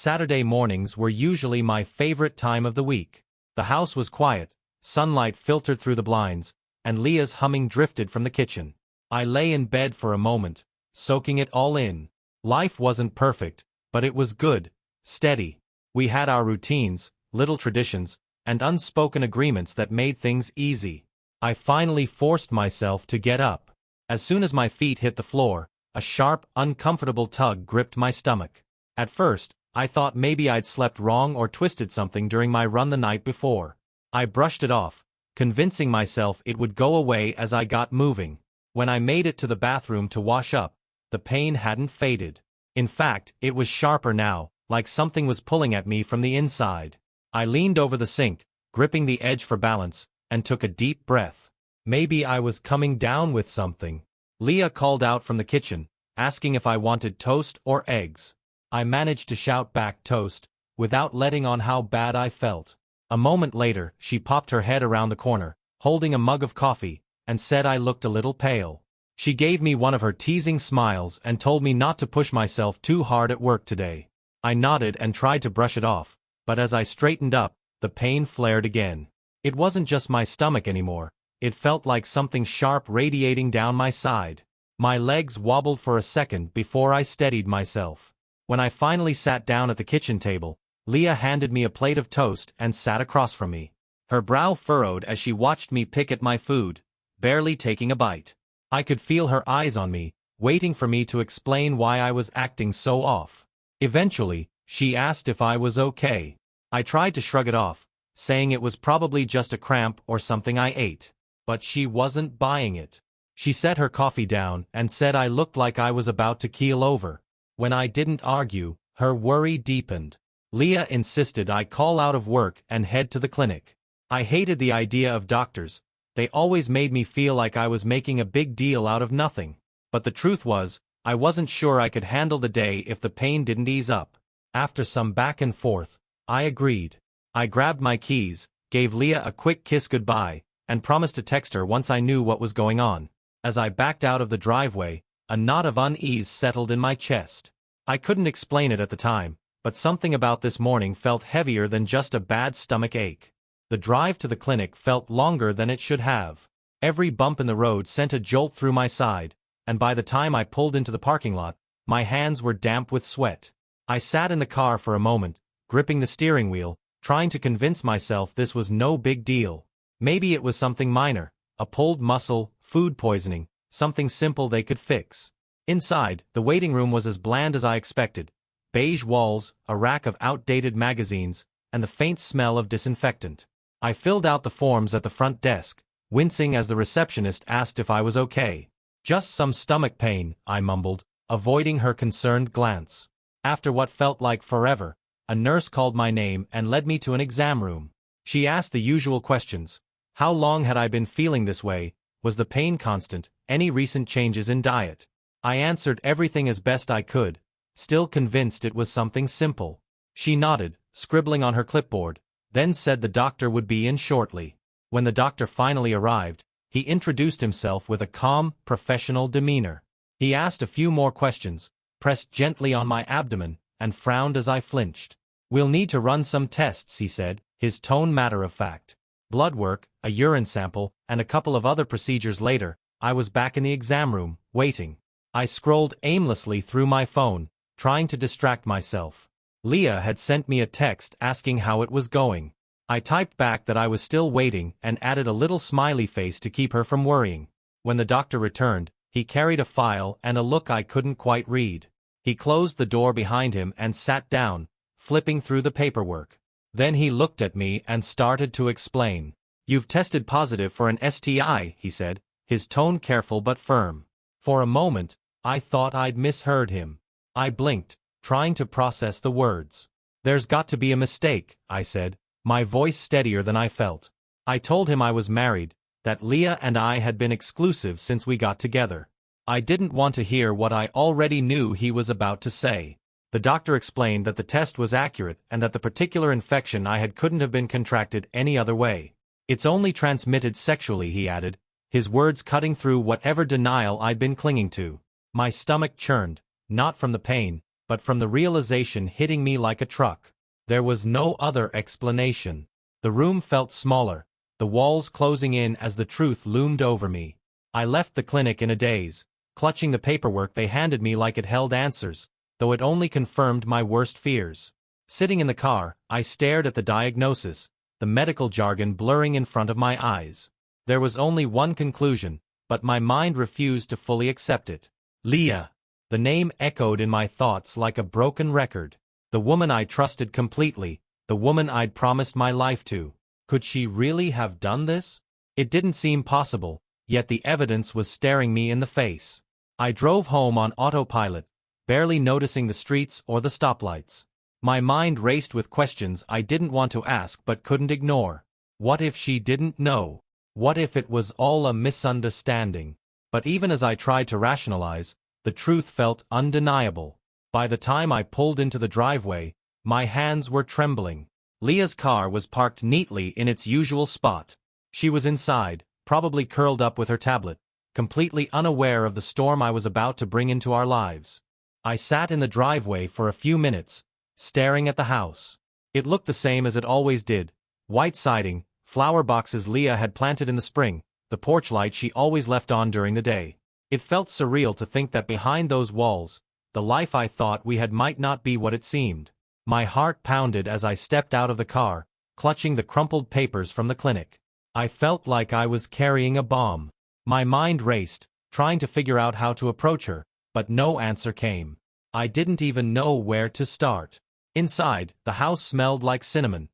Saturday mornings were usually my favorite time of the week. The house was quiet, sunlight filtered through the blinds, and Leah's humming drifted from the kitchen. I lay in bed for a moment, soaking it all in. Life wasn't perfect, but it was good, steady. We had our routines, little traditions, and unspoken agreements that made things easy. I finally forced myself to get up. As soon as my feet hit the floor, a sharp, uncomfortable tug gripped my stomach. At first, I thought maybe I'd slept wrong or twisted something during my run the night before. I brushed it off, convincing myself it would go away as I got moving. When I made it to the bathroom to wash up, the pain hadn't faded. In fact, it was sharper now, like something was pulling at me from the inside. I leaned over the sink, gripping the edge for balance, and took a deep breath. Maybe I was coming down with something. Leah called out from the kitchen, asking if I wanted toast or eggs. I managed to shout back toast, without letting on how bad I felt. A moment later, she popped her head around the corner, holding a mug of coffee, and said I looked a little pale. She gave me one of her teasing smiles and told me not to push myself too hard at work today. I nodded and tried to brush it off, but as I straightened up, the pain flared again. It wasn't just my stomach anymore, it felt like something sharp radiating down my side. My legs wobbled for a second before I steadied myself. When I finally sat down at the kitchen table, Leah handed me a plate of toast and sat across from me. Her brow furrowed as she watched me pick at my food, barely taking a bite. I could feel her eyes on me, waiting for me to explain why I was acting so off. Eventually, she asked if I was okay. I tried to shrug it off, saying it was probably just a cramp or something I ate. But she wasn't buying it. She set her coffee down and said I looked like I was about to keel over. When I didn't argue, her worry deepened. Leah insisted I call out of work and head to the clinic. I hated the idea of doctors. They always made me feel like I was making a big deal out of nothing. But the truth was, I wasn't sure I could handle the day if the pain didn't ease up. After some back and forth, I agreed. I grabbed my keys, gave Leah a quick kiss goodbye, and promised to text her once I knew what was going on. As I backed out of the driveway, a knot of unease settled in my chest. I couldn't explain it at the time, but something about this morning felt heavier than just a bad stomach ache. The drive to the clinic felt longer than it should have. Every bump in the road sent a jolt through my side, and by the time I pulled into the parking lot, my hands were damp with sweat. I sat in the car for a moment, gripping the steering wheel, trying to convince myself this was no big deal. Maybe it was something minor, a pulled muscle, food poisoning, something simple they could fix. Inside, the waiting room was as bland as I expected. Beige walls, a rack of outdated magazines, and the faint smell of disinfectant. I filled out the forms at the front desk, wincing as the receptionist asked if I was okay. Just some stomach pain, I mumbled, avoiding her concerned glance. After what felt like forever, a nurse called my name and led me to an exam room. She asked the usual questions. How long had I been feeling this way? Was the pain constant? Any recent changes in diet? I answered everything as best I could, still convinced it was something simple. She nodded, scribbling on her clipboard, then said the doctor would be in shortly. When the doctor finally arrived, he introduced himself with a calm, professional demeanor. He asked a few more questions, pressed gently on my abdomen, and frowned as I flinched. We'll need to run some tests, he said, his tone matter-of-fact. Blood work, a urine sample, and a couple of other procedures later, I was back in the exam room, waiting. I scrolled aimlessly through my phone, trying to distract myself. Leah had sent me a text asking how it was going. I typed back that I was still waiting and added a little smiley face to keep her from worrying. When the doctor returned, he carried a file and a look I couldn't quite read. He closed the door behind him and sat down, flipping through the paperwork. Then he looked at me and started to explain. You've tested positive for an STI, he said, his tone careful but firm. For a moment, I thought I'd misheard him. I blinked, trying to process the words. There's got to be a mistake, I said, my voice steadier than I felt. I told him I was married, that Leah and I had been exclusive since we got together. I didn't want to hear what I already knew he was about to say. The doctor explained that the test was accurate and that the particular infection I had couldn't have been contracted any other way. It's only transmitted sexually, he added, his words cutting through whatever denial I'd been clinging to. My stomach churned, not from the pain, but from the realization hitting me like a truck. There was no other explanation. The room felt smaller, the walls closing in as the truth loomed over me. I left the clinic in a daze, clutching the paperwork they handed me like it held answers, though it only confirmed my worst fears. Sitting in the car, I stared at the diagnosis, the medical jargon blurring in front of my eyes. There was only one conclusion, but my mind refused to fully accept it. Leah. The name echoed in my thoughts like a broken record. The woman I trusted completely, the woman I'd promised my life to. Could she really have done this? It didn't seem possible, yet the evidence was staring me in the face. I drove home on autopilot, barely noticing the streets or the stoplights. My mind raced with questions I didn't want to ask but couldn't ignore. What if she didn't know? What if it was all a misunderstanding? But even as I tried to rationalize, the truth felt undeniable. By the time I pulled into the driveway, my hands were trembling. Leah's car was parked neatly in its usual spot. She was inside, probably curled up with her tablet, completely unaware of the storm I was about to bring into our lives. I sat in the driveway for a few minutes, staring at the house. It looked the same as it always did. White siding, flower boxes Leah had planted in the spring, the porch light she always left on during the day. It felt surreal to think that behind those walls, the life I thought we had might not be what it seemed. My heart pounded as I stepped out of the car, clutching the crumpled papers from the clinic. I felt like I was carrying a bomb. My mind raced, trying to figure out how to approach her, but no answer came. I didn't even know where to start. Inside, the house smelled like cinnamon,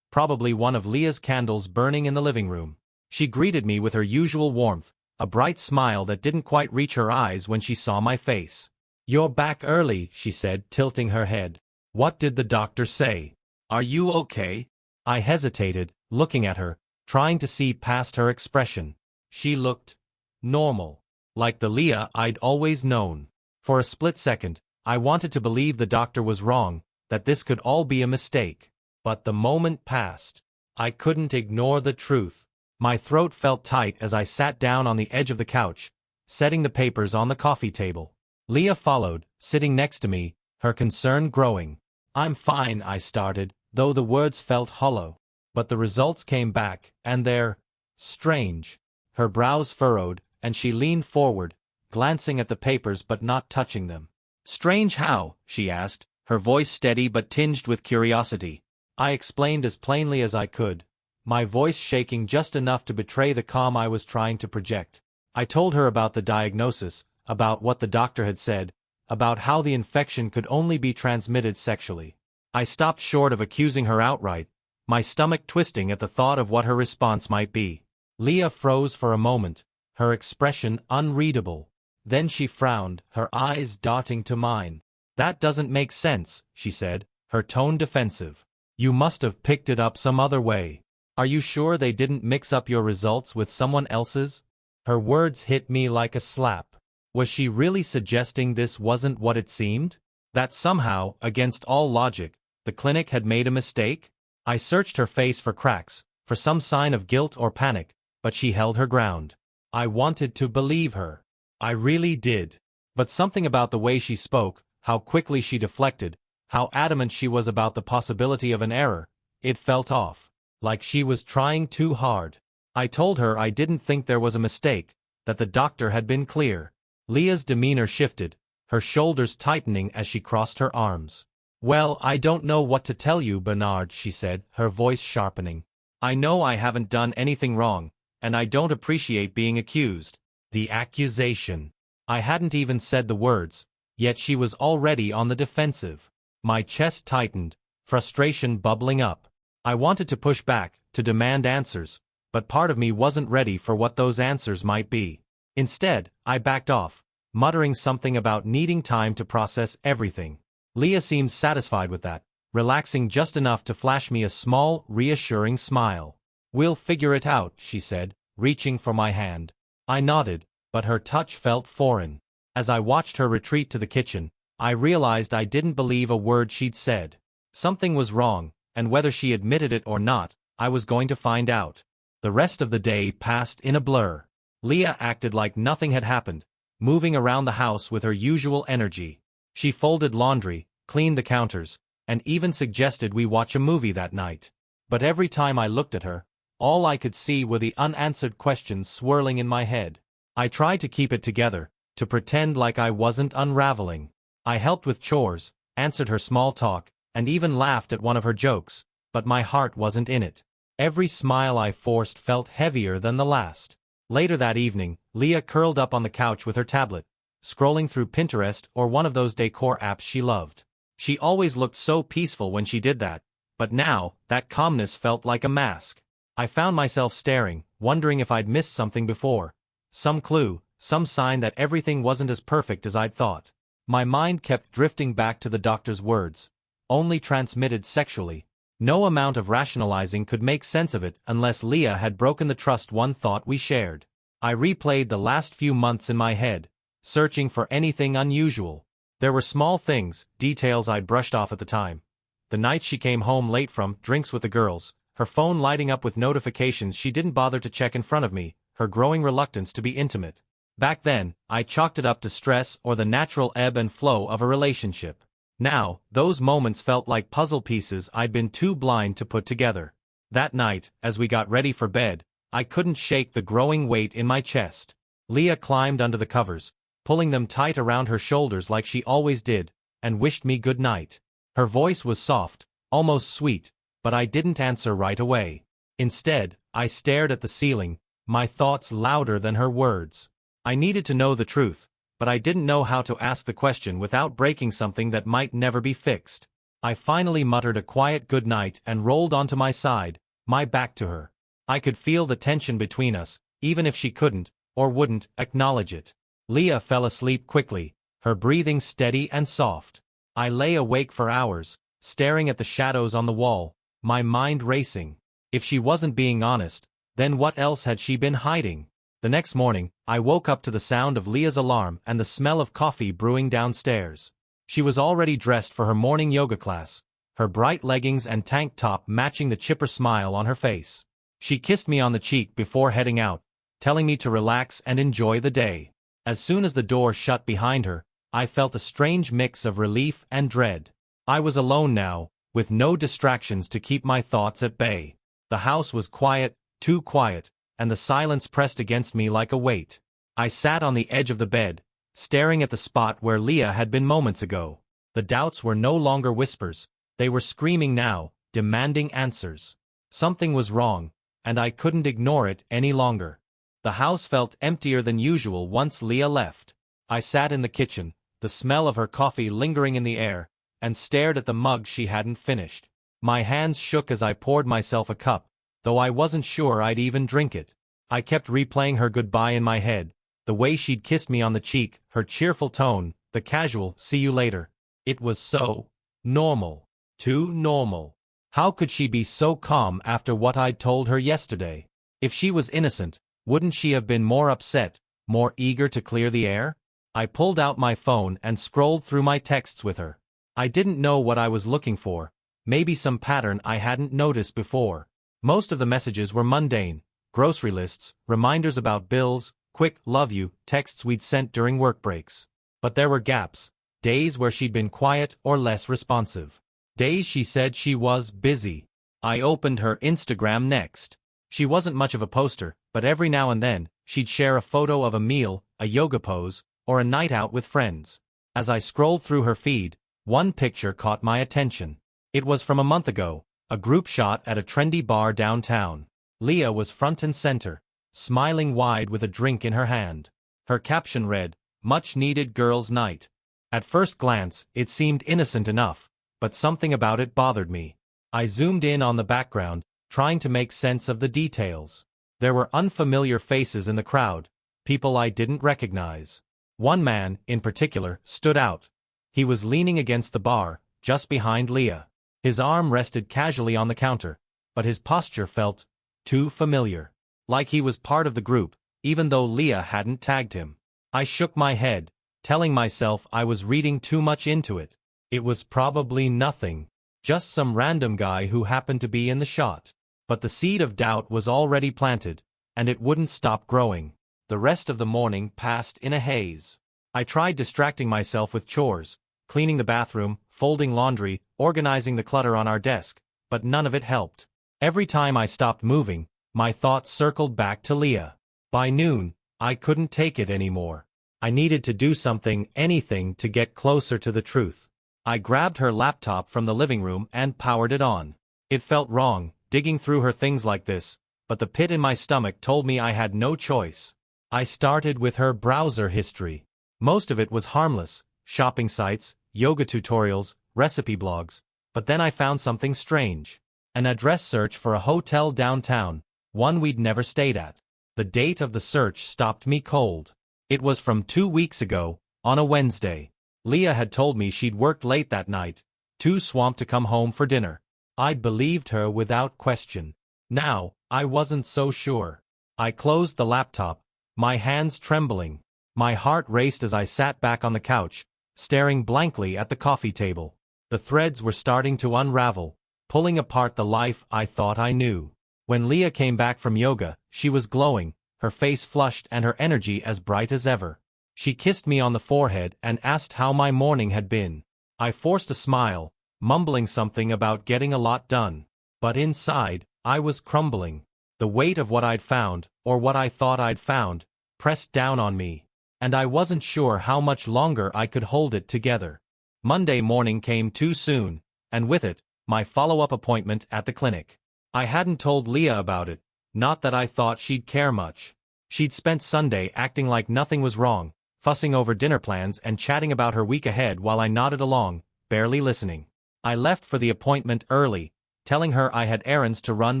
probably one of Leah's candles burning in the living room. She greeted me with her usual warmth, a bright smile that didn't quite reach her eyes when she saw my face. "You're back early," she said, tilting her head. "What did the doctor say? Are you okay?" I hesitated, looking at her, trying to see past her expression. She looked normal, like the Leah I'd always known. For a split second, I wanted to believe the doctor was wrong, that this could all be a mistake. But the moment passed. I couldn't ignore the truth. My throat felt tight as I sat down on the edge of the couch, setting the papers on the coffee table. Leah followed, sitting next to me, her concern growing. "I'm fine," I started, though the words felt hollow. But the results came back, and they're strange. Her brows furrowed, and she leaned forward, glancing at the papers but not touching them. "Strange how?" she asked, her voice steady but tinged with curiosity. I explained as plainly as I could, my voice shaking just enough to betray the calm I was trying to project. I told her about the diagnosis, about what the doctor had said, about how the infection could only be transmitted sexually. I stopped short of accusing her outright, my stomach twisting at the thought of what her response might be. Leah froze for a moment, her expression unreadable. Then she frowned, her eyes darting to mine. "That doesn't make sense," she said, her tone defensive. "You must have picked it up some other way. Are you sure they didn't mix up your results with someone else's?" Her words hit me like a slap. Was she really suggesting this wasn't what it seemed? That somehow, against all logic, the clinic had made a mistake? I searched her face for cracks, for some sign of guilt or panic, but she held her ground. I wanted to believe her. I really did. But something about the way she spoke, how quickly she deflected, how adamant she was about the possibility of an error, it felt off. Like she was trying too hard. I told her I didn't think there was a mistake, that the doctor had been clear. Leah's demeanor shifted, her shoulders tightening as she crossed her arms. "Well, I don't know what to tell you, Bernard," she said, her voice sharpening. "I know I haven't done anything wrong, and I don't appreciate being accused." The accusation. I hadn't even said the words, yet she was already on the defensive. My chest tightened, frustration bubbling up. I wanted to push back, to demand answers, but part of me wasn't ready for what those answers might be. Instead, I backed off, muttering something about needing time to process everything. Leah seemed satisfied with that, relaxing just enough to flash me a small, reassuring smile. "We'll figure it out," she said, reaching for my hand. I nodded, but her touch felt foreign. As I watched her retreat to the kitchen, I realized I didn't believe a word she'd said. Something was wrong, and whether she admitted it or not, I was going to find out. The rest of the day passed in a blur. Leah acted like nothing had happened, moving around the house with her usual energy. She folded laundry, cleaned the counters, and even suggested we watch a movie that night. But every time I looked at her, all I could see were the unanswered questions swirling in my head. I tried to keep it together, to pretend like I wasn't unraveling. I helped with chores, answered her small talk, and even laughed at one of her jokes, but my heart wasn't in it. Every smile I forced felt heavier than the last. Later that evening, Leah curled up on the couch with her tablet, scrolling through Pinterest or one of those decor apps she loved. She always looked so peaceful when she did that, but now, that calmness felt like a mask. I found myself staring, wondering if I'd missed something before. Some clue, some sign that everything wasn't as perfect as I'd thought. My mind kept drifting back to the doctor's words. Only transmitted sexually. No amount of rationalizing could make sense of it unless Leah had broken the trust one thought we shared. I replayed the last few months in my head, searching for anything unusual. There were small things, details I'd brushed off at the time. The night she came home late from drinks with the girls, her phone lighting up with notifications she didn't bother to check in front of me, her growing reluctance to be intimate. Back then, I chalked it up to stress or the natural ebb and flow of a relationship. Now, those moments felt like puzzle pieces I'd been too blind to put together. That night, as we got ready for bed, I couldn't shake the growing weight in my chest. Leah climbed under the covers, pulling them tight around her shoulders like she always did, and wished me good night. Her voice was soft, almost sweet, but I didn't answer right away. Instead, I stared at the ceiling, my thoughts louder than her words. I needed to know the truth, but I didn't know how to ask the question without breaking something that might never be fixed. I finally muttered a quiet goodnight and rolled onto my side, my back to her. I could feel the tension between us, even if she couldn't, or wouldn't, acknowledge it. Leah fell asleep quickly, her breathing steady and soft. I lay awake for hours, staring at the shadows on the wall, my mind racing. If she wasn't being honest, then what else had she been hiding? The next morning, I woke up to the sound of Leah's alarm and the smell of coffee brewing downstairs. She was already dressed for her morning yoga class, her bright leggings and tank top matching the chipper smile on her face. She kissed me on the cheek before heading out, telling me to relax and enjoy the day. As soon as the door shut behind her, I felt a strange mix of relief and dread. I was alone now, with no distractions to keep my thoughts at bay. The house was quiet, too quiet, and the silence pressed against me like a weight. I sat on the edge of the bed, staring at the spot where Leah had been moments ago. The doubts were no longer whispers, they were screaming now, demanding answers. Something was wrong, and I couldn't ignore it any longer. The house felt emptier than usual once Leah left. I sat in the kitchen, the smell of her coffee lingering in the air, and stared at the mug she hadn't finished. My hands shook as I poured myself a cup, though I wasn't sure I'd even drink it. I kept replaying her goodbye in my head, the way she'd kissed me on the cheek, her cheerful tone, the casual "see you later." It was so normal. Too normal. How could she be so calm after what I'd told her yesterday? If she was innocent, wouldn't she have been more upset, more eager to clear the air? I pulled out my phone and scrolled through my texts with her. I didn't know what I was looking for, maybe some pattern I hadn't noticed before. Most of the messages were mundane, grocery lists, reminders about bills, quick "love you" texts we'd sent during work breaks. But there were gaps, days where she'd been quiet or less responsive. Days she said she was busy. I opened her Instagram next. She wasn't much of a poster, but every now and then, she'd share a photo of a meal, a yoga pose, or a night out with friends. As I scrolled through her feed, one picture caught my attention. It was from a month ago, a group shot at a trendy bar downtown. Leah was front and center, smiling wide with a drink in her hand. Her caption read, "Much needed girls' night." At first glance, it seemed innocent enough, but something about it bothered me. I zoomed in on the background, trying to make sense of the details. There were unfamiliar faces in the crowd, people I didn't recognize. One man, in particular, stood out. He was leaning against the bar, just behind Leah. His arm rested casually on the counter, but his posture felt too familiar. Like he was part of the group, even though Leah hadn't tagged him. I shook my head, telling myself I was reading too much into it. It was probably nothing. Just some random guy who happened to be in the shot. But the seed of doubt was already planted, and it wouldn't stop growing. The rest of the morning passed in a haze. I tried distracting myself with chores, cleaning the bathroom, folding laundry, organizing the clutter on our desk, but none of it helped. Every time I stopped moving, my thoughts circled back to Leah. By noon, I couldn't take it anymore. I needed to do something, anything, to get closer to the truth. I grabbed her laptop from the living room and powered it on. It felt wrong, digging through her things like this, but the pit in my stomach told me I had no choice. I started with her browser history. Most of it was harmless, shopping sites, yoga tutorials, recipe blogs, but then I found something strange. An address search for a hotel downtown, one we'd never stayed at. The date of the search stopped me cold. It was from 2 weeks ago, on a Wednesday. Leah had told me she'd worked late that night, too swamped to come home for dinner. I'd believed her without question. Now, I wasn't so sure. I closed the laptop, my hands trembling. My heart raced as I sat back on the couch, staring blankly at the coffee table. The threads were starting to unravel, pulling apart the life I thought I knew. When Leah came back from yoga, she was glowing, her face flushed and her energy as bright as ever. She kissed me on the forehead and asked how my morning had been. I forced a smile, mumbling something about getting a lot done. But inside, I was crumbling. The weight of what I'd found, or what I thought I'd found, pressed down on me. And I wasn't sure how much longer I could hold it together. Monday morning came too soon, and with it, my follow-up appointment at the clinic. I hadn't told Leah about it, not that I thought she'd care much. She'd spent Sunday acting like nothing was wrong, fussing over dinner plans and chatting about her week ahead while I nodded along, barely listening. I left for the appointment early, telling her I had errands to run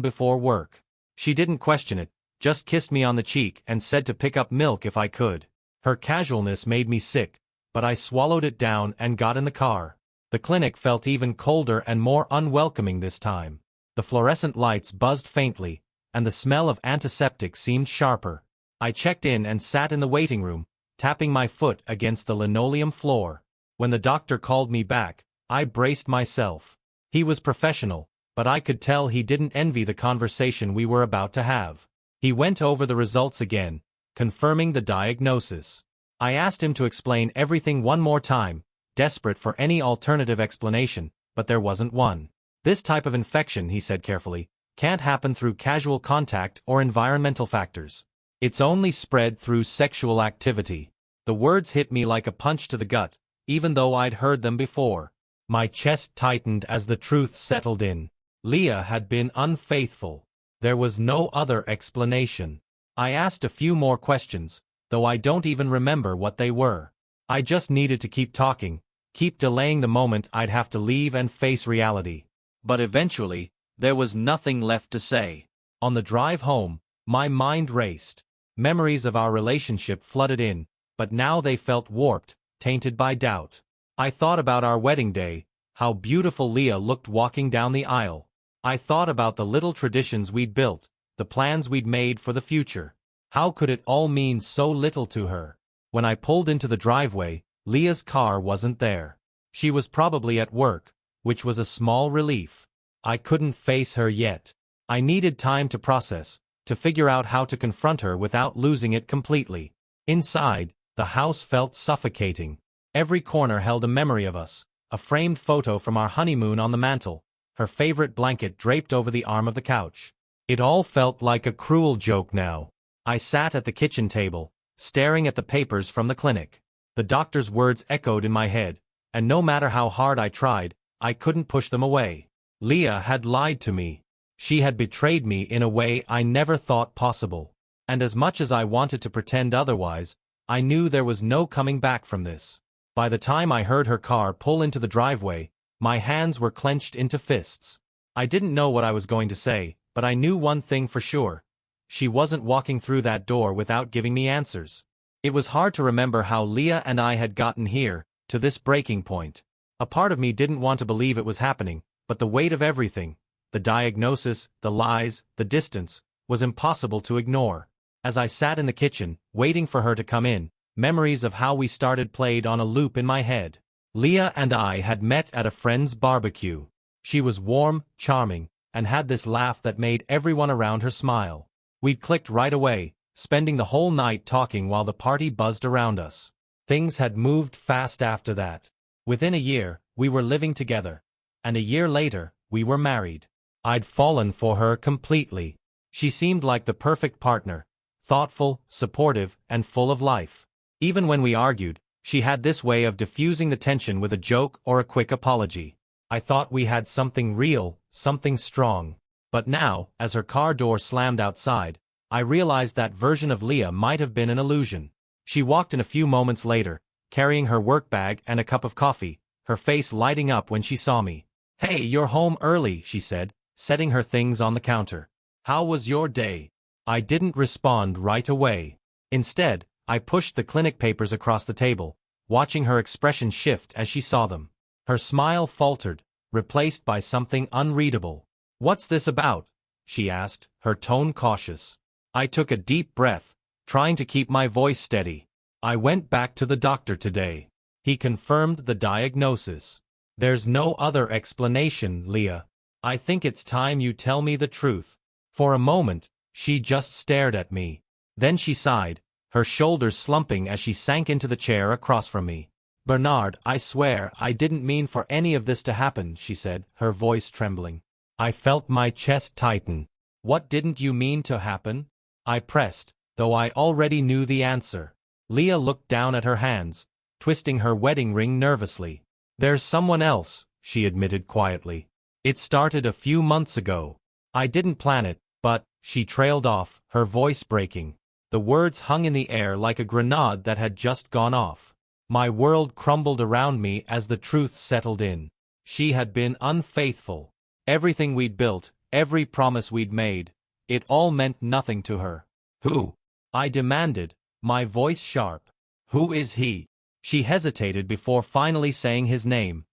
before work. She didn't question it, just kissed me on the cheek and said to pick up milk if I could. Her casualness made me sick, but I swallowed it down and got in the car. The clinic felt even colder and more unwelcoming this time. The fluorescent lights buzzed faintly, and the smell of antiseptic seemed sharper. I checked in and sat in the waiting room, tapping my foot against the linoleum floor. When the doctor called me back, I braced myself. He was professional, but I could tell he didn't envy the conversation we were about to have. He went over the results again, confirming the diagnosis. I asked him to explain everything one more time, desperate for any alternative explanation, but there wasn't one. This type of infection, he said carefully, can't happen through casual contact or environmental factors. It's only spread through sexual activity. The words hit me like a punch to the gut, even though I'd heard them before. My chest tightened as the truth settled in. Leah had been unfaithful. There was no other explanation. I asked a few more questions, though I don't even remember what they were. I just needed to keep talking, keep delaying the moment I'd have to leave and face reality. But eventually, there was nothing left to say. On the drive home, my mind raced. Memories of our relationship flooded in, but now they felt warped, tainted by doubt. I thought about our wedding day, how beautiful Leah looked walking down the aisle. I thought about the little traditions we'd built, the plans we'd made for the future. How could it all mean so little to her? When I pulled into the driveway, Leah's car wasn't there. She was probably at work, which was a small relief. I couldn't face her yet. I needed time to process, to figure out how to confront her without losing it completely. Inside, the house felt suffocating. Every corner held a memory of us, a framed photo from our honeymoon on the mantel, her favorite blanket draped over the arm of the couch. It all felt like a cruel joke now. I sat at the kitchen table, staring at the papers from the clinic. The doctor's words echoed in my head, and no matter how hard I tried, I couldn't push them away. Leah had lied to me. She had betrayed me in a way I never thought possible. And as much as I wanted to pretend otherwise, I knew there was no coming back from this. By the time I heard her car pull into the driveway, my hands were clenched into fists. I didn't know what I was going to say, but I knew one thing for sure. She wasn't walking through that door without giving me answers. It was hard to remember how Leah and I had gotten here, to this breaking point. A part of me didn't want to believe it was happening, but the weight of everything, the diagnosis, the lies, the distance, was impossible to ignore. As I sat in the kitchen, waiting for her to come in, memories of how we started played on a loop in my head. Leah and I had met at a friend's barbecue. She was warm, charming, and had this laugh that made everyone around her smile. We'd clicked right away, spending the whole night talking while the party buzzed around us. Things had moved fast after that. Within a year, we were living together. And a year later, we were married. I'd fallen for her completely. She seemed like the perfect partner, thoughtful, supportive, and full of life. Even when we argued, she had this way of diffusing the tension with a joke or a quick apology. I thought we had something real, something strong. But now, as her car door slammed outside, I realized that version of Leah might have been an illusion. She walked in a few moments later, carrying her work bag and a cup of coffee, her face lighting up when she saw me. "Hey, you're home early," she said, setting her things on the counter. "How was your day?" I didn't respond right away. Instead, I pushed the clinic papers across the table, watching her expression shift as she saw them. Her smile faltered, replaced by something unreadable. "What's this about?" she asked, her tone cautious. I took a deep breath, trying to keep my voice steady. "I went back to the doctor today. He confirmed the diagnosis. There's no other explanation, Leah. I think it's time you tell me the truth." For a moment, she just stared at me. Then she sighed, her shoulders slumping as she sank into the chair across from me. "Bernard, I swear I didn't mean for any of this to happen," she said, her voice trembling. I felt my chest tighten. "What didn't you mean to happen?" I pressed, though I already knew the answer. Leah looked down at her hands, twisting her wedding ring nervously. "There's someone else," she admitted quietly. "It started a few months ago. I didn't plan it, but," she trailed off, her voice breaking. The words hung in the air like a grenade that had just gone off. My world crumbled around me as the truth settled in. She had been unfaithful. Everything we'd built, every promise we'd made, it all meant nothing to her. "Who?" I demanded, my voice sharp. "Who is he?" She hesitated before finally saying his name.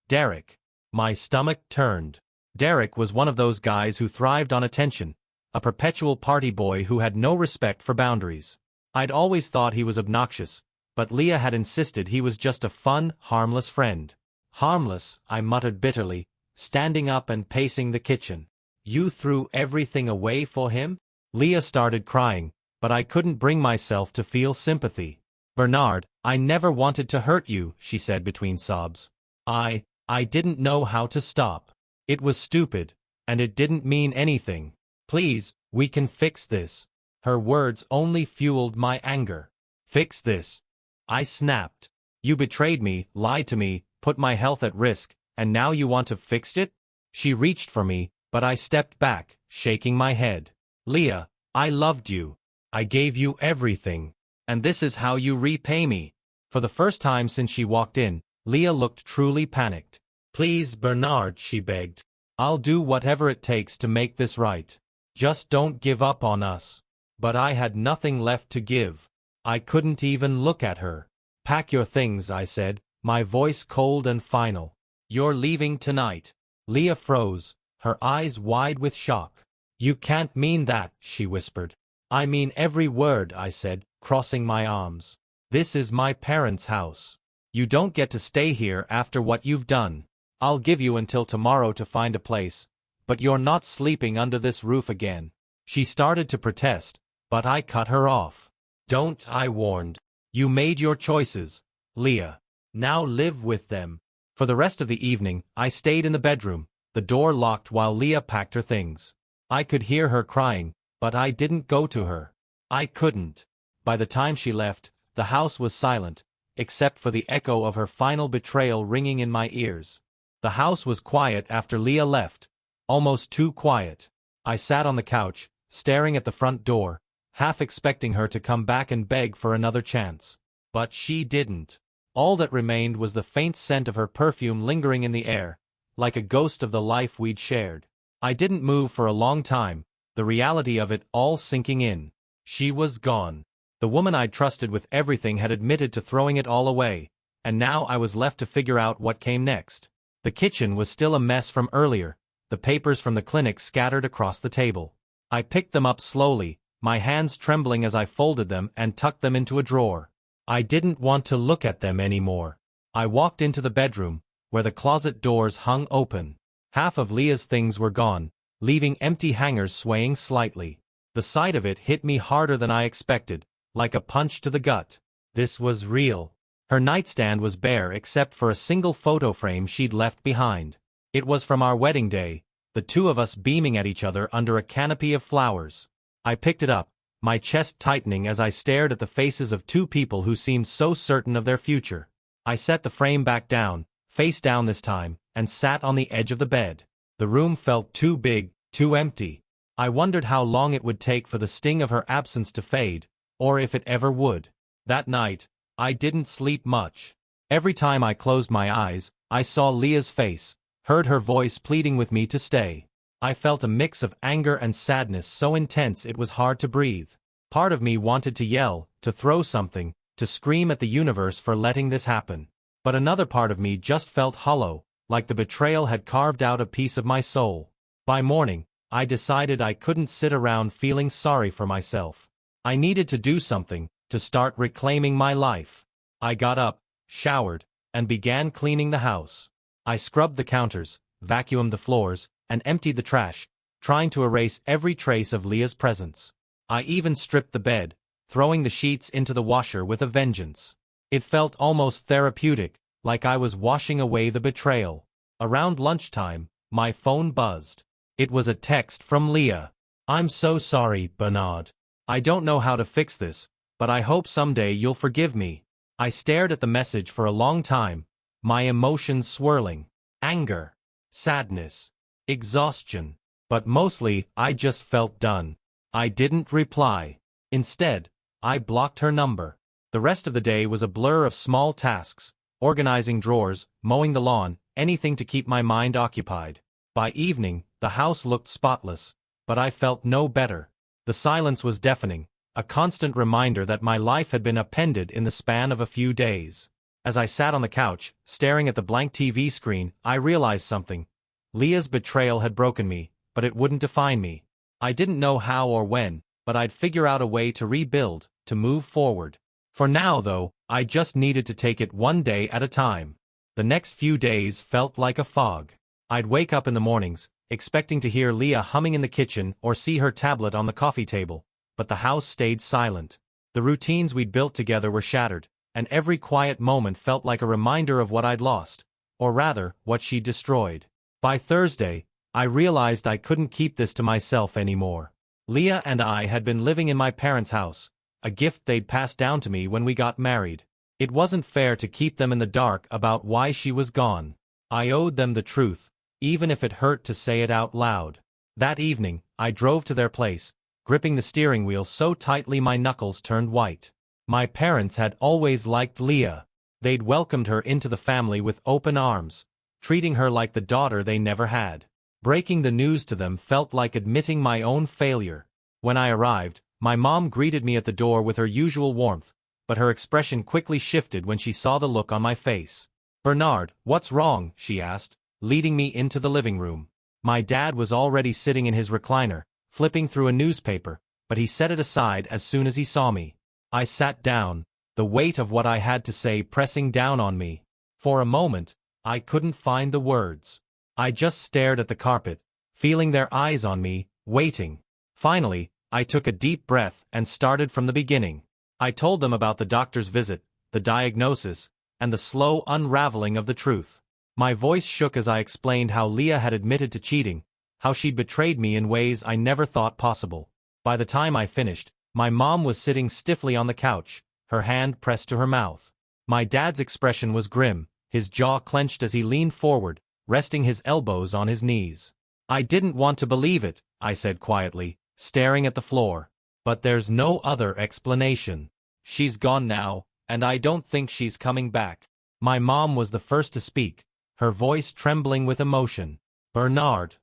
"Derek." My stomach turned. Derek was one of those guys who thrived on attention, a perpetual party boy who had no respect for boundaries. I'd always thought he was obnoxious, but Leah had insisted he was just a fun, harmless friend. "Harmless," I muttered bitterly, standing up and pacing the kitchen. "You threw everything away for him?" Leah started crying, but I couldn't bring myself to feel sympathy. "Bernard, I never wanted to hurt you," she said between sobs. I didn't know how to stop. It was stupid, and it didn't mean anything. "Please, we can fix this." Her words only fueled my anger. "Fix this?" I snapped. "You betrayed me, lied to me, put my health at risk, and now you want to fix it?" She reached for me, but I stepped back, shaking my head. "Leah, I loved you. I gave you everything. And this is how you repay me." For the first time since she walked in, Leah looked truly panicked. "Please, Bernard," she begged. "I'll do whatever it takes to make this right. Just don't give up on us." But I had nothing left to give. I couldn't even look at her. "Pack your things," I said, my voice cold and final. "You're leaving tonight." Leah froze, her eyes wide with shock. "You can't mean that," she whispered. "I mean every word," I said, crossing my arms. "This is my parents' house. You don't get to stay here after what you've done. I'll give you until tomorrow to find a place, but you're not sleeping under this roof again." She started to protest, but I cut her off. "Don't," I warned. "You made your choices, Leah. Now live with them." For the rest of the evening, I stayed in the bedroom, the door locked while Leah packed her things. I could hear her crying, but I didn't go to her. I couldn't. By the time she left, the house was silent, except for the echo of her final betrayal ringing in my ears. The house was quiet after Leah left, almost too quiet. I sat on the couch, staring at the front door, half expecting her to come back and beg for another chance. But she didn't. All that remained was the faint scent of her perfume lingering in the air, like a ghost of the life we'd shared. I didn't move for a long time, the reality of it all sinking in. She was gone. The woman I'd trusted with everything had admitted to throwing it all away, and now I was left to figure out what came next. The kitchen was still a mess from earlier, the papers from the clinic scattered across the table. I picked them up slowly, my hands trembling as I folded them and tucked them into a drawer. I didn't want to look at them anymore. I walked into the bedroom, where the closet doors hung open. Half of Leah's things were gone, leaving empty hangers swaying slightly. The sight of it hit me harder than I expected, like a punch to the gut. This was real. Her nightstand was bare except for a single photo frame she'd left behind. It was from our wedding day, the two of us beaming at each other under a canopy of flowers. I picked it up, my chest tightening as I stared at the faces of two people who seemed so certain of their future. I set the frame back down, face down this time, and sat on the edge of the bed. The room felt too big, too empty. I wondered how long it would take for the sting of her absence to fade, or if it ever would. That night, I didn't sleep much. Every time I closed my eyes, I saw Leah's face, heard her voice pleading with me to stay. I felt a mix of anger and sadness so intense it was hard to breathe. Part of me wanted to yell, to throw something, to scream at the universe for letting this happen. But another part of me just felt hollow, like the betrayal had carved out a piece of my soul. By morning, I decided I couldn't sit around feeling sorry for myself. I needed to do something, to start reclaiming my life. I got up, showered, and began cleaning the house. I scrubbed the counters, vacuumed the floors, and emptied the trash, trying to erase every trace of Leah's presence. I even stripped the bed, throwing the sheets into the washer with a vengeance. It felt almost therapeutic, like I was washing away the betrayal. Around lunchtime, my phone buzzed. It was a text from Leah. "I'm so sorry, Bernard. I don't know how to fix this, but I hope someday you'll forgive me." I stared at the message for a long time, my emotions swirling. Anger, sadness, exhaustion. But mostly, I just felt done. I didn't reply. Instead, I blocked her number. The rest of the day was a blur of small tasks, organizing drawers, mowing the lawn, anything to keep my mind occupied. By evening, the house looked spotless, but I felt no better. The silence was deafening, a constant reminder that my life had been upended in the span of a few days. As I sat on the couch, staring at the blank TV screen, I realized something. Leah's betrayal had broken me, but it wouldn't define me. I didn't know how or when, but I'd figure out a way to rebuild, to move forward. For now, though, I just needed to take it one day at a time. The next few days felt like a fog. I'd wake up in the mornings, expecting to hear Leah humming in the kitchen or see her tablet on the coffee table, but the house stayed silent. The routines we'd built together were shattered, and every quiet moment felt like a reminder of what I'd lost, or rather, what she'd destroyed. By Thursday, I realized I couldn't keep this to myself anymore. Leah and I had been living in my parents' house, a gift they'd passed down to me when we got married. It wasn't fair to keep them in the dark about why she was gone. I owed them the truth, even if it hurt to say it out loud. That evening, I drove to their place, gripping the steering wheel so tightly my knuckles turned white. My parents had always liked Leah. They'd welcomed her into the family with open arms, treating her like the daughter they never had. Breaking the news to them felt like admitting my own failure. When I arrived, my mom greeted me at the door with her usual warmth, but her expression quickly shifted when she saw the look on my face. "Bernard, what's wrong?" she asked, leading me into the living room. My dad was already sitting in his recliner, flipping through a newspaper, but he set it aside as soon as he saw me. I sat down, the weight of what I had to say pressing down on me. For a moment, I couldn't find the words. I just stared at the carpet, feeling their eyes on me, waiting. Finally, I took a deep breath and started from the beginning. I told them about the doctor's visit, the diagnosis, and the slow unraveling of the truth. My voice shook as I explained how Leah had admitted to cheating, how she'd betrayed me in ways I never thought possible. By the time I finished, my mom was sitting stiffly on the couch, her hand pressed to her mouth. My dad's expression was grim, his jaw clenched as he leaned forward, resting his elbows on his knees. "I didn't want to believe it," I said quietly, staring at the floor. "But there's no other explanation. She's gone now, and I don't think she's coming back." My mom was the first to speak, her voice trembling with emotion. "Bernard,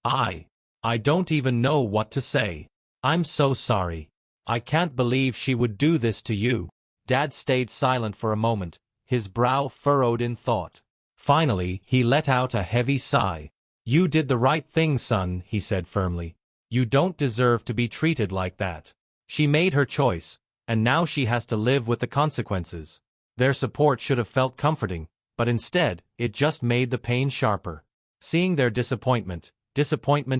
I don't even know what to say. I'm so sorry. I can't believe she would do this to you." Dad stayed silent for a moment, his brow furrowed in thought. Finally, he let out a heavy sigh. "You did the right thing, son," he said firmly. "You don't deserve to be treated like that. She made her choice, and now she has to live with the consequences." Their support should have felt comforting, but instead, it just made the pain sharper. Seeing their disappointment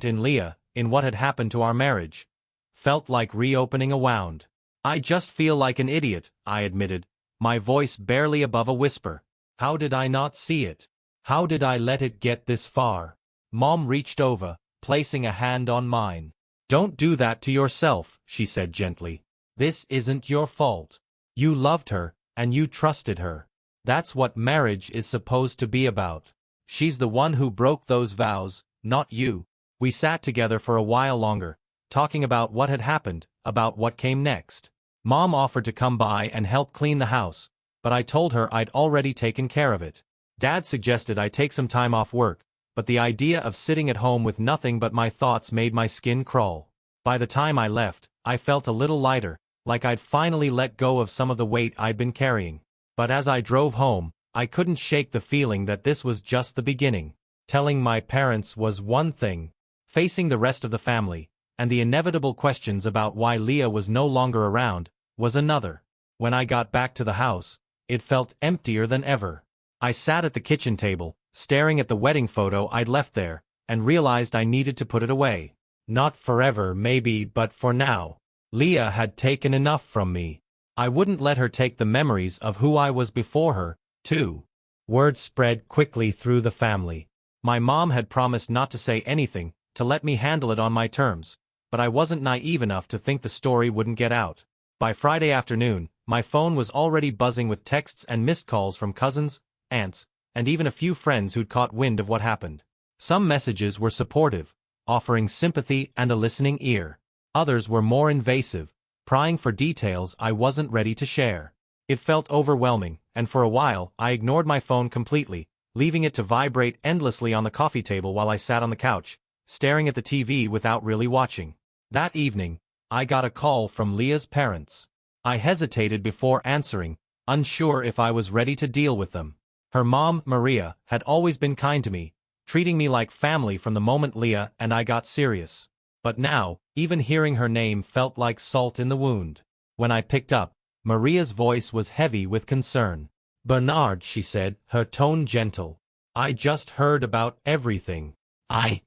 in Leah, in what had happened to our marriage, felt like reopening a wound. "I just feel like an idiot," I admitted, my voice barely above a whisper. How did I not see it? How did I let it get this far? Mom reached over, placing a hand on mine. Don't do that to yourself, she said gently. This isn't your fault. You loved her, and you trusted her. That's what marriage is supposed to be about. She's the one who broke those vows, not you. We sat together for a while longer, talking about what had happened, about what came next. Mom offered to come by and help clean the house, but I told her I'd already taken care of it. Dad suggested I take some time off work, but the idea of sitting at home with nothing but my thoughts made my skin crawl. By the time I left, I felt a little lighter, like I'd finally let go of some of the weight I'd been carrying. But as I drove home, I couldn't shake the feeling that this was just the beginning. Telling my parents was one thing, facing the rest of the family, and the inevitable questions about why Leah was no longer around, was another. When I got back to the house, it felt emptier than ever. I sat at the kitchen table, staring at the wedding photo I'd left there, and realized I needed to put it away. Not forever maybe, but for now. Leah had taken enough from me. I wouldn't let her take the memories of who I was before her, too. Word spread quickly through the family. My mom had promised not to say anything, to let me handle it on my terms, but I wasn't naive enough to think the story wouldn't get out. By Friday afternoon, my phone was already buzzing with texts and missed calls from cousins, aunts, and even a few friends who'd caught wind of what happened. Some messages were supportive, offering sympathy and a listening ear. Others were more invasive, prying for details I wasn't ready to share. It felt overwhelming, and for a while I ignored my phone completely, leaving it to vibrate endlessly on the coffee table while I sat on the couch, staring at the TV without really watching. That evening, I got a call from Leah's parents. I hesitated before answering, unsure if I was ready to deal with them. Her mom, Maria, had always been kind to me, treating me like family from the moment Leah and I got serious. But now, even hearing her name felt like salt in the wound. When I picked up, Maria's voice was heavy with concern. "Bernard," she said, her tone gentle. "I just heard about everything. I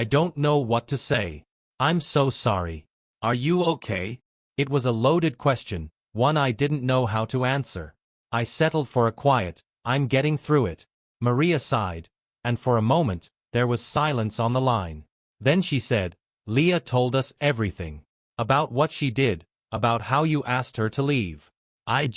don't know what to say. I'm so sorry. Are you okay?" It was a loaded question, one I didn't know how to answer. I settled for a quiet, "I'm getting through it." Maria sighed, and for a moment, there was silence on the line. Then she said, "Leah told us everything. About what she did, about how you asked her to leave. I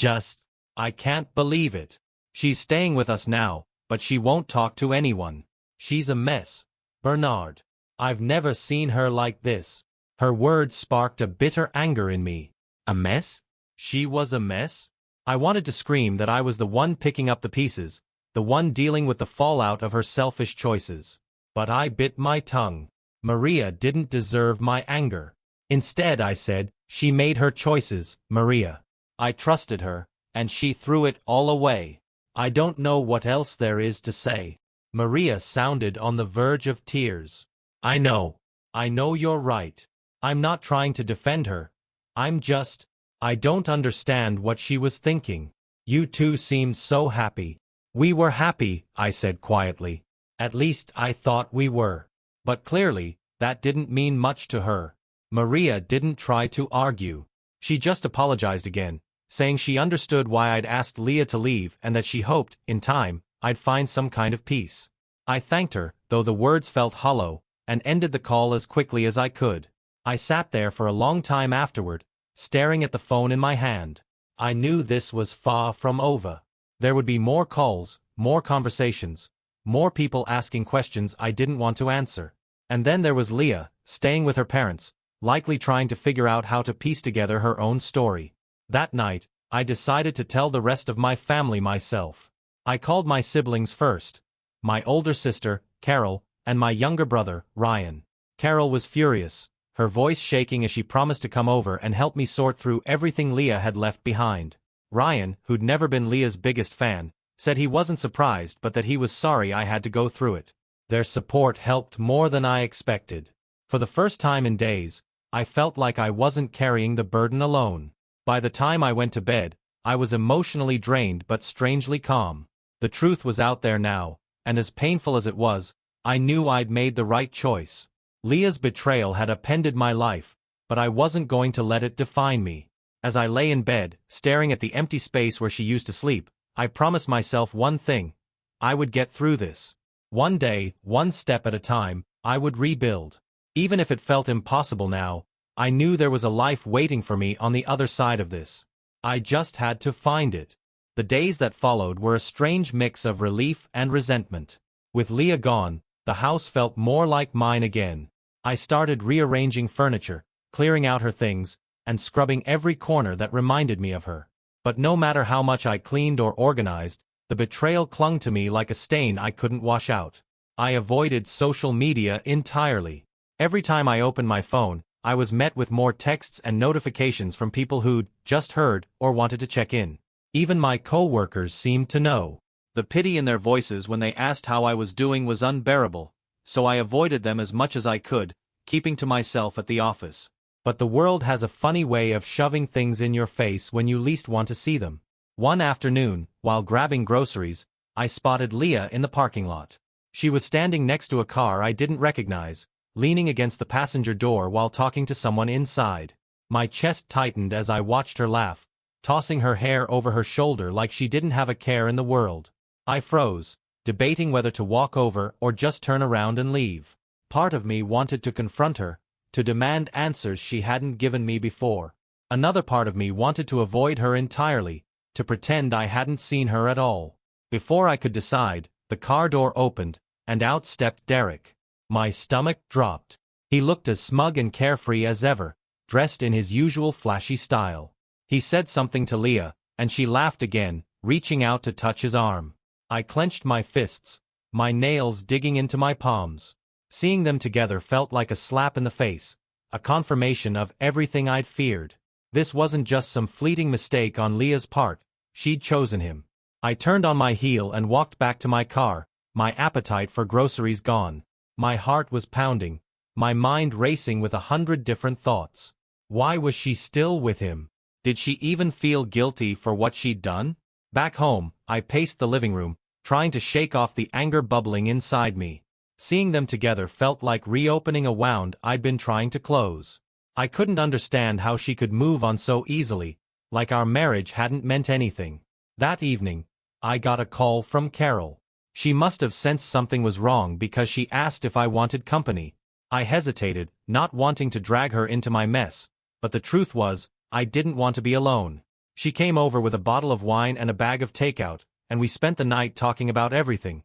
can't believe it. She's staying with us now, but she won't talk to anyone. She's a mess, Bernard. I've never seen her like this." Her words sparked a bitter anger in me. A mess? She was a mess? I wanted to scream that I was the one picking up the pieces, the one dealing with the fallout of her selfish choices. But I bit my tongue. Maria didn't deserve my anger. Instead, I said, "She made her choices, Maria. I trusted her, and she threw it all away. I don't know what else there is to say." Maria sounded on the verge of tears. I know you're right. I'm not trying to defend her. I don't understand what she was thinking. You two seemed so happy." "We were happy," I said quietly. "At least I thought we were." But clearly, that didn't mean much to her. Maria didn't try to argue. She just apologized again, saying she understood why I'd asked Leah to leave and that she hoped, in time, I'd find some kind of peace. I thanked her, though the words felt hollow, and ended the call as quickly as I could. I sat there for a long time afterward, staring at the phone in my hand. I knew this was far from over. There would be more calls, more conversations, more people asking questions I didn't want to answer. And then there was Leah, staying with her parents, likely trying to figure out how to piece together her own story. That night, I decided to tell the rest of my family myself. I called my siblings first. My older sister, Carol, and my younger brother, Ryan. Carol was furious, her voice shaking as she promised to come over and help me sort through everything Leah had left behind. Ryan, who'd never been Leah's biggest fan, said he wasn't surprised but that he was sorry I had to go through it. Their support helped more than I expected. For the first time in days, I felt like I wasn't carrying the burden alone. By the time I went to bed, I was emotionally drained but strangely calm. The truth was out there now, and as painful as it was, I knew I'd made the right choice. Leah's betrayal had upended my life, but I wasn't going to let it define me. As I lay in bed, staring at the empty space where she used to sleep, I promised myself one thing. I would get through this. One day, one step at a time, I would rebuild. Even if it felt impossible now, I knew there was a life waiting for me on the other side of this. I just had to find it. The days that followed were a strange mix of relief and resentment. With Leah gone, the house felt more like mine again. I started rearranging furniture, clearing out her things, and scrubbing every corner that reminded me of her. But no matter how much I cleaned or organized, the betrayal clung to me like a stain I couldn't wash out. I avoided social media entirely. Every time I opened my phone, I was met with more texts and notifications from people who'd just heard or wanted to check in. Even my co-workers seemed to know. The pity in their voices when they asked how I was doing was unbearable, so I avoided them as much as I could, keeping to myself at the office. But the world has a funny way of shoving things in your face when you least want to see them. One afternoon, while grabbing groceries, I spotted Leah in the parking lot. She was standing next to a car I didn't recognize, leaning against the passenger door while talking to someone inside. My chest tightened as I watched her laugh, tossing her hair over her shoulder like she didn't have a care in the world. I froze, debating whether to walk over or just turn around and leave. Part of me wanted to confront her, to demand answers she hadn't given me before. Another part of me wanted to avoid her entirely, to pretend I hadn't seen her at all. Before I could decide, the car door opened, and out stepped Derek. My stomach dropped. He looked as smug and carefree as ever, dressed in his usual flashy style. He said something to Leah, and she laughed again, reaching out to touch his arm. I clenched my fists, my nails digging into my palms. Seeing them together felt like a slap in the face, a confirmation of everything I'd feared. This wasn't just some fleeting mistake on Leah's part, she'd chosen him. I turned on my heel and walked back to my car, my appetite for groceries gone. My heart was pounding, my mind racing with 100 different thoughts. Why was she still with him? Did she even feel guilty for what she'd done? Back home, I paced the living room, trying to shake off the anger bubbling inside me. Seeing them together felt like reopening a wound I'd been trying to close. I couldn't understand how she could move on so easily, like our marriage hadn't meant anything. That evening, I got a call from Carol. She must have sensed something was wrong because she asked if I wanted company. I hesitated, not wanting to drag her into my mess, but the truth was, I didn't want to be alone. She came over with a bottle of wine and a bag of takeout, and we spent the night talking about everything.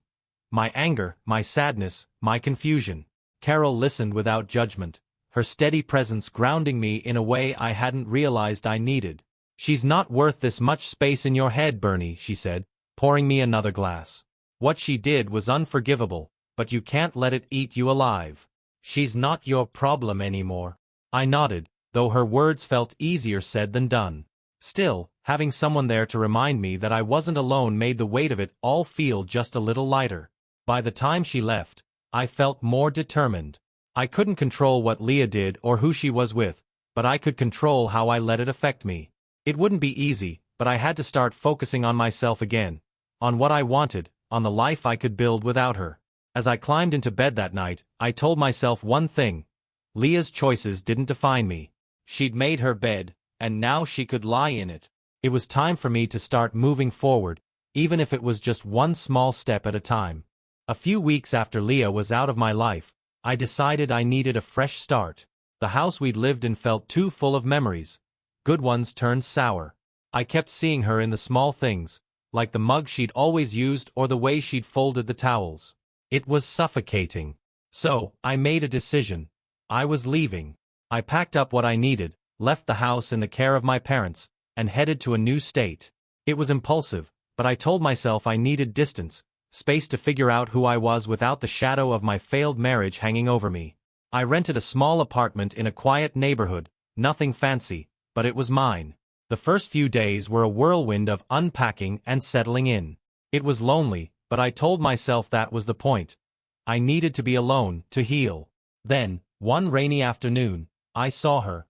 My anger, my sadness, my confusion. Carol listened without judgment, her steady presence grounding me in a way I hadn't realized I needed. "She's not worth this much space in your head, Bernie," she said, pouring me another glass. "What she did was unforgivable, but you can't let it eat you alive. She's not your problem anymore." I nodded, though her words felt easier said than done. Still, having someone there to remind me that I wasn't alone made the weight of it all feel just a little lighter. By the time she left, I felt more determined. I couldn't control what Leah did or who she was with, but I could control how I let it affect me. It wouldn't be easy, but I had to start focusing on myself again, on what I wanted, on the life I could build without her. As I climbed into bed that night, I told myself one thing. Leah's choices didn't define me. She'd made her bed, and now she could lie in it. It was time for me to start moving forward, even if it was just one small step at a time. A few weeks after Leah was out of my life, I decided I needed a fresh start. The house we'd lived in felt too full of memories. Good ones turned sour. I kept seeing her in the small things, like the mug she'd always used or the way she'd folded the towels. It was suffocating. So, I made a decision. I was leaving. I packed up what I needed, left the house in the care of my parents, and headed to a new state. It was impulsive, but I told myself I needed distance, space to figure out who I was without the shadow of my failed marriage hanging over me. I rented a small apartment in a quiet neighborhood, nothing fancy, but it was mine. The first few days were a whirlwind of unpacking and settling in. It was lonely, but I told myself that was the point. I needed to be alone, to heal. Then, one rainy afternoon, I saw her.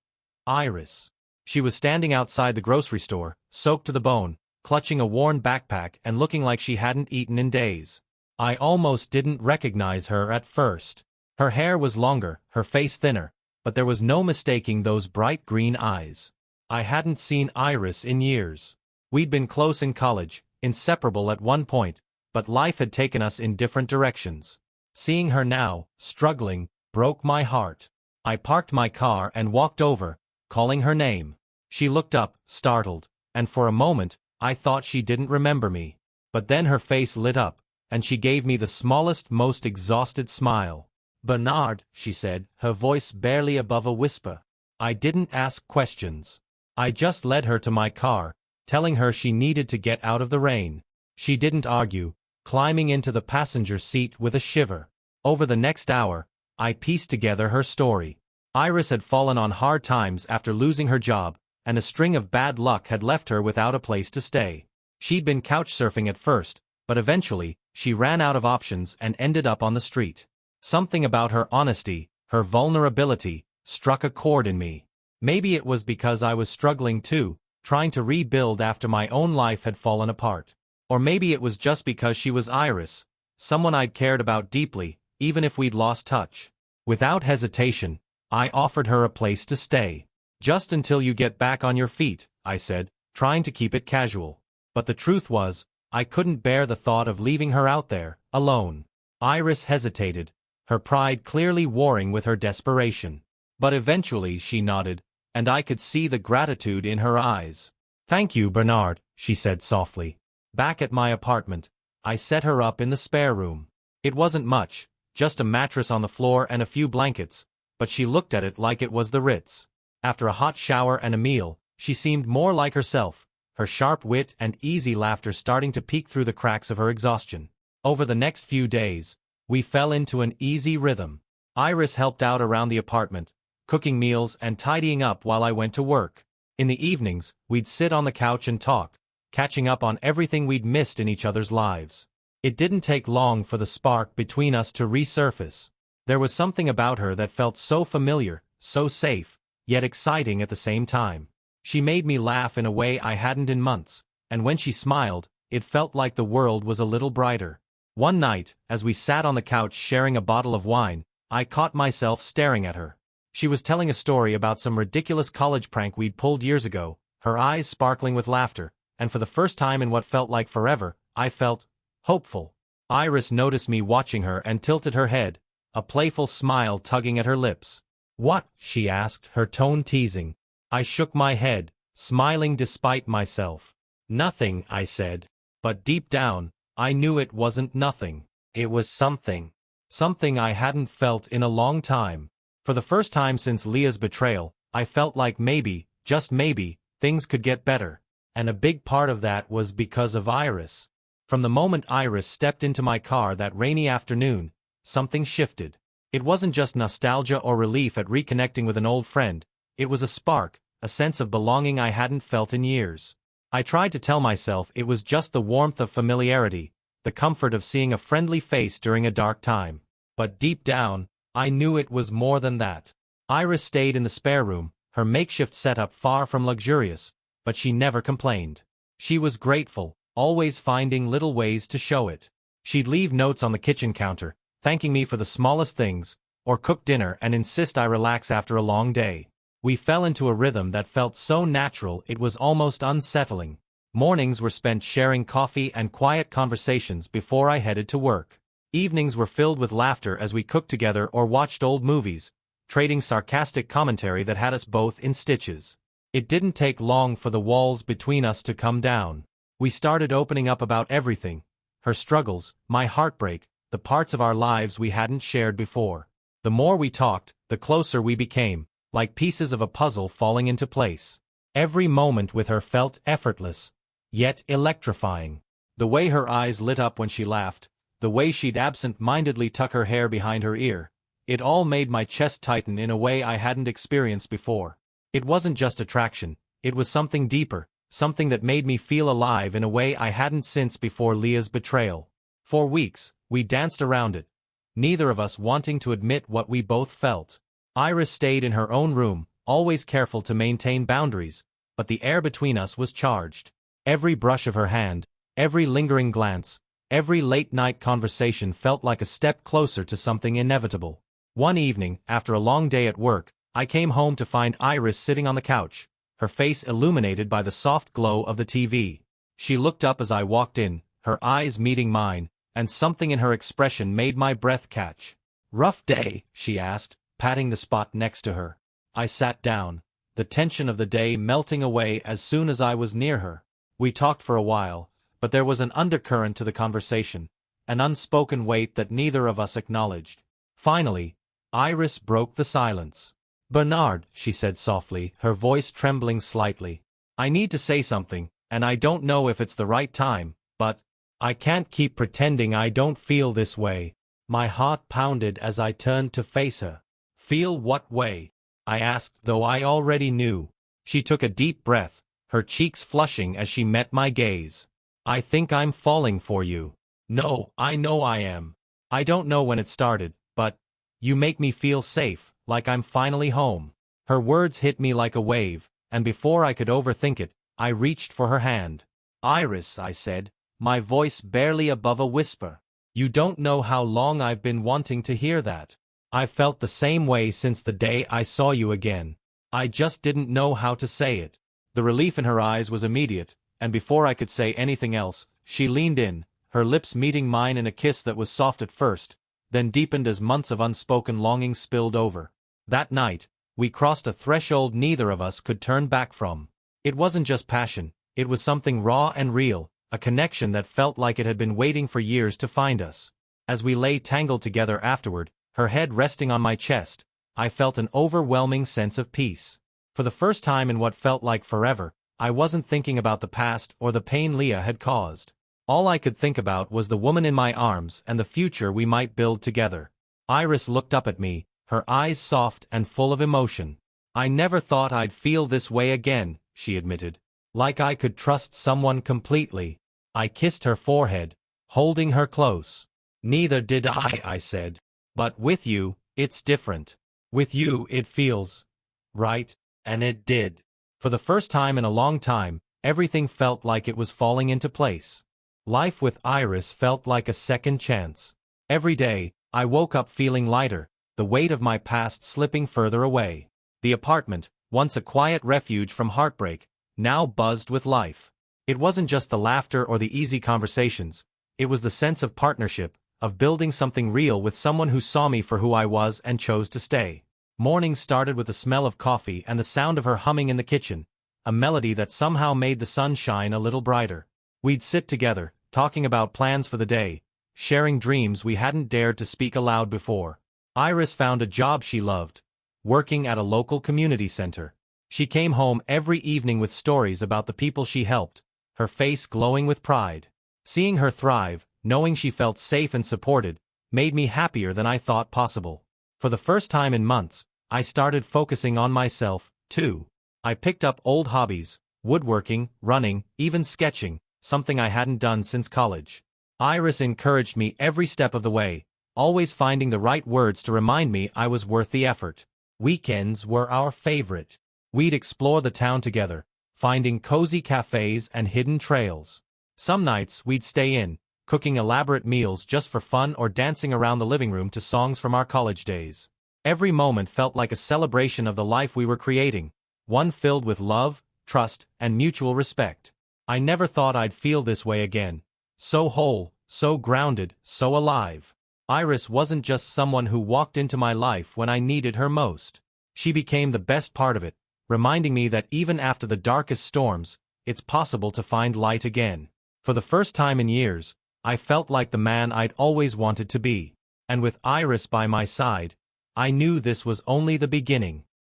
Iris. She was standing outside the grocery store, soaked to the bone, clutching a worn backpack and looking like she hadn't eaten in days. I almost didn't recognize her at first. Her hair was longer, her face thinner, but there was no mistaking those bright green eyes. I hadn't seen Iris in years. We'd been close in college, inseparable at one point, but life had taken us in different directions. Seeing her now, struggling, broke my heart. I parked my car and walked over, calling her name. She looked up, startled, and for a moment, I thought she didn't remember me. But then her face lit up, and she gave me the smallest, most exhausted smile. "Bernard," she said, her voice barely above a whisper. I didn't ask questions. I just led her to my car, telling her she needed to get out of the rain. She didn't argue, climbing into the passenger seat with a shiver. Over the next hour, I pieced together her story. Iris had fallen on hard times after losing her job, and a string of bad luck had left her without a place to stay. She'd been couch surfing at first, but eventually, she ran out of options and ended up on the street. Something about her honesty, her vulnerability, struck a chord in me. Maybe it was because I was struggling too, trying to rebuild after my own life had fallen apart. Or maybe it was just because she was Iris, someone I'd cared about deeply, even if we'd lost touch. Without hesitation, I offered her a place to stay. "Just until you get back on your feet," I said, trying to keep it casual. But the truth was, I couldn't bear the thought of leaving her out there, alone. Iris hesitated, her pride clearly warring with her desperation. But eventually she nodded, and I could see the gratitude in her eyes. "Thank you, Bernard," she said softly. Back at my apartment, I set her up in the spare room. It wasn't much, just a mattress on the floor and a few blankets, but she looked at it like it was the Ritz. After a hot shower and a meal, she seemed more like herself, her sharp wit and easy laughter starting to peek through the cracks of her exhaustion. Over the next few days, we fell into an easy rhythm. Iris helped out around the apartment, cooking meals and tidying up while I went to work. In the evenings, we'd sit on the couch and talk, catching up on everything we'd missed in each other's lives. It didn't take long for the spark between us to resurface. There was something about her that felt so familiar, so safe, yet exciting at the same time. She made me laugh in a way I hadn't in months, and when she smiled, it felt like the world was a little brighter. One night, as we sat on the couch sharing a bottle of wine, I caught myself staring at her. She was telling a story about some ridiculous college prank we'd pulled years ago, her eyes sparkling with laughter, and for the first time in what felt like forever, I felt hopeful. Iris noticed me watching her and tilted her head, a playful smile tugging at her lips. "What?" she asked, her tone teasing. I shook my head, smiling despite myself. "Nothing," I said. But deep down, I knew it wasn't nothing. It was something. Something I hadn't felt in a long time. For the first time since Leah's betrayal, I felt like maybe, just maybe, things could get better. And a big part of that was because of Iris. From the moment Iris stepped into my car that rainy afternoon, something shifted. It wasn't just nostalgia or relief at reconnecting with an old friend. It was a spark, a sense of belonging I hadn't felt in years. I tried to tell myself it was just the warmth of familiarity, the comfort of seeing a friendly face during a dark time. But deep down, I knew it was more than that. Iris stayed in the spare room, her makeshift setup far from luxurious, but she never complained. She was grateful, always finding little ways to show it. She'd leave notes on the kitchen counter, thanking me for the smallest things, or cook dinner and insist I relax after a long day. We fell into a rhythm that felt so natural it was almost unsettling. Mornings were spent sharing coffee and quiet conversations before I headed to work. Evenings were filled with laughter as we cooked together or watched old movies, trading sarcastic commentary that had us both in stitches. It didn't take long for the walls between us to come down. We started opening up about everything, her struggles, my heartbreak, the parts of our lives we hadn't shared before. The more we talked, the closer we became, like pieces of a puzzle falling into place. Every moment with her felt effortless, yet electrifying. The way her eyes lit up when she laughed, the way she'd absent-mindedly tuck her hair behind her ear, it all made my chest tighten in a way I hadn't experienced before. It wasn't just attraction, it was something deeper, something that made me feel alive in a way I hadn't since before Leah's betrayal. For weeks, we danced around it, neither of us wanting to admit what we both felt. Iris stayed in her own room, always careful to maintain boundaries, but the air between us was charged. Every brush of her hand, every lingering glance, every late-night conversation felt like a step closer to something inevitable. One evening, after a long day at work, I came home to find Iris sitting on the couch, her face illuminated by the soft glow of the TV. She looked up as I walked in, her eyes meeting mine, and something in her expression made my breath catch. "Rough day?" she asked, patting the spot next to her. I sat down, the tension of the day melting away as soon as I was near her. We talked for a while, but there was an undercurrent to the conversation, an unspoken weight that neither of us acknowledged. Finally, Iris broke the silence. "Bernard," she said softly, her voice trembling slightly. "I need to say something, and I don't know if it's the right time, but I can't keep pretending I don't feel this way." My heart pounded as I turned to face her. "Feel what way?" I asked, though I already knew. She took a deep breath, her cheeks flushing as she met my gaze. "I think I'm falling for you." "No, I know I am. I don't know when it started, but you make me feel safe, like I'm finally home." Her words hit me like a wave, and before I could overthink it, I reached for her hand. "Iris," I said, my voice barely above a whisper. "You don't know how long I've been wanting to hear that. I've felt the same way since the day I saw you again. I just didn't know how to say it." The relief in her eyes was immediate, and before I could say anything else, she leaned in, her lips meeting mine in a kiss that was soft at first, then deepened as months of unspoken longing spilled over. That night, we crossed a threshold neither of us could turn back from. It wasn't just passion, it was something raw and real, a connection that felt like it had been waiting for years to find us. As we lay tangled together afterward, her head resting on my chest, I felt an overwhelming sense of peace. For the first time in what felt like forever, I wasn't thinking about the past or the pain Leah had caused. All I could think about was the woman in my arms and the future we might build together. Iris looked up at me, her eyes soft and full of emotion. "I never thought I'd feel this way again," she admitted. "Like I could trust someone completely." I kissed her forehead, holding her close. "Neither did I said. "But with you, it's different. With you it feels right." And it did. For the first time in a long time, everything felt like it was falling into place. Life with Iris felt like a second chance. Every day, I woke up feeling lighter, the weight of my past slipping further away. The apartment, once a quiet refuge from heartbreak, now buzzed with life. It wasn't just the laughter or the easy conversations, it was the sense of partnership, of building something real with someone who saw me for who I was and chose to stay. Mornings started with the smell of coffee and the sound of her humming in the kitchen, a melody that somehow made the sun shine a little brighter. We'd sit together, talking about plans for the day, sharing dreams we hadn't dared to speak aloud before. Iris found a job she loved, working at a local community center. She came home every evening with stories about the people she helped, her face glowing with pride. Seeing her thrive, knowing she felt safe and supported, made me happier than I thought possible. For the first time in months, I started focusing on myself, too. I picked up old hobbies, woodworking, running, even sketching, something I hadn't done since college. Iris encouraged me every step of the way, always finding the right words to remind me I was worth the effort. Weekends were our favorite. We'd explore the town together, finding cozy cafes and hidden trails. Some nights we'd stay in, cooking elaborate meals just for fun or dancing around the living room to songs from our college days. Every moment felt like a celebration of the life we were creating, one filled with love, trust, and mutual respect. I never thought I'd feel this way again. So whole, so grounded, so alive. Iris wasn't just someone who walked into my life when I needed her most. She became the best part of it, reminding me that even after the darkest storms, it's possible to find light again. For the first time in years, I felt like the man I'd always wanted to be. And with Iris by my side, I knew this was only the beginning.